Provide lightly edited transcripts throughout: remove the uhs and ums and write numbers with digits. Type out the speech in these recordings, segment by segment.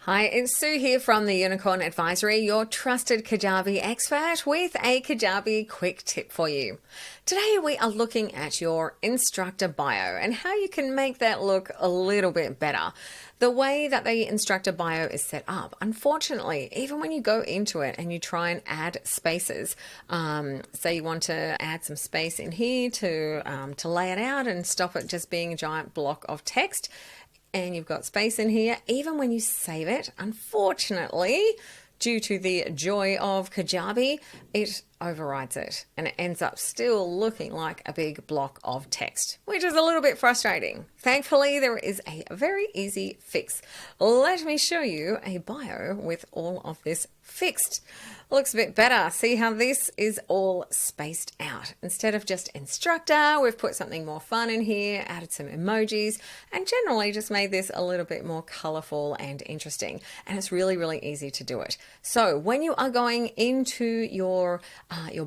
Hi, it's Sue here from the Unicorn Advisory, your trusted Kajabi expert with a Kajabi quick tip for you. Today we are looking at your instructor bio and how you can make that look a little bit better. The way that the instructor bio is set up, unfortunately, even when you go into it and you try and add spaces, say you want to add some space in here to lay it out and stop it just being a giant block of text, and you've got space in here, even when you save it, unfortunately, due to the joy of Kajabi, it overrides it and it ends up still looking like a big block of text, which is a little bit frustrating. Thankfully, there is a very easy fix. Let me show you a bio with all of this fixed. Looks a bit better. See how this is all spaced out. Instead of just instructor, we've put something more fun in here, added some emojis, and generally just made this a little bit more colorful and interesting. And it's really, really easy to do it. So when you are going into your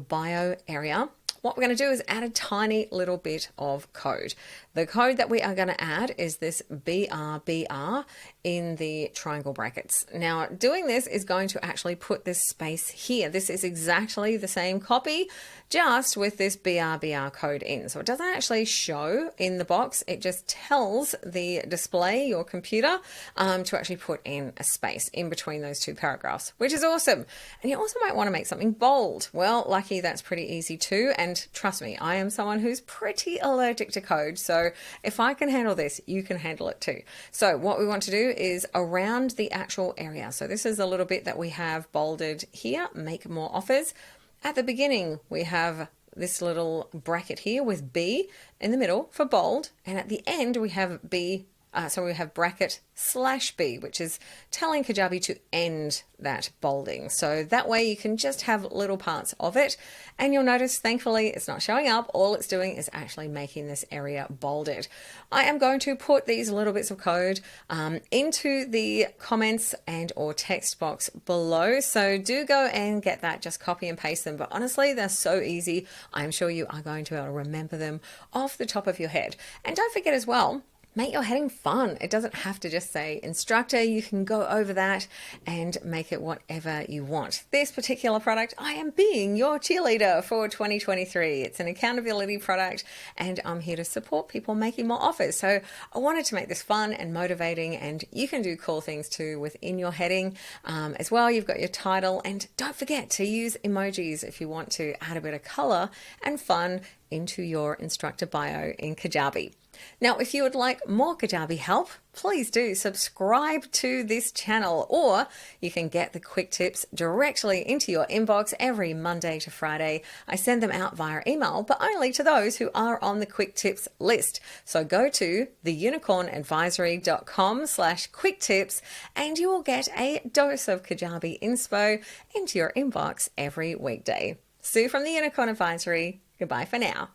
bio area, what we're going to do is add a tiny little bit of code. The code that we are going to add is this BRBR in the triangle brackets. Now, doing this is going to actually put this space here. This is exactly the same copy, just with this BRBR code in. So it doesn't actually show in the box. It just tells the display, your computer, to actually put in a space in between those two paragraphs, which is awesome. And you also might want to make something bold. Well, lucky that's pretty easy too. And trust me, I am someone who's pretty allergic to code. So if I can handle this, you can handle it too. So what we want to do is around the actual area. So this is a little bit that we have bolded here, make more offers. At the beginning, we have this little bracket here with B in the middle for bold. And at the end, we have B. So we have bracket /B, which is telling Kajabi to end that bolding. So that way you can just have little parts of it. And you'll notice, thankfully, it's not showing up. All it's doing is actually making this area bolded. I am going to put these little bits of code into the comments and or text box below. So do go and get that, just copy and paste them. But honestly, they're so easy. I'm sure you are going to be able to remember them off the top of your head. And don't forget as well, make your heading fun. It doesn't have to just say instructor. You can go over that and make it whatever you want. This particular product, I am being your cheerleader for 2023. It's an accountability product and I'm here to support people making more offers. So I wanted to make this fun and motivating, and you can do cool things too within your heading as well. You've got your title, and don't forget to use emojis if you want to add a bit of color and fun into your instructor bio in Kajabi. Now, if you would like more Kajabi help, please do subscribe to this channel, or you can get the quick tips directly into your inbox every Monday to Friday. I send them out via email, but only to those who are on the quick tips list. So go to theunicornadvisory.com/quick tips and you will get a dose of Kajabi inspo into your inbox every weekday. Sue from the Unicorn Advisory. Goodbye for now.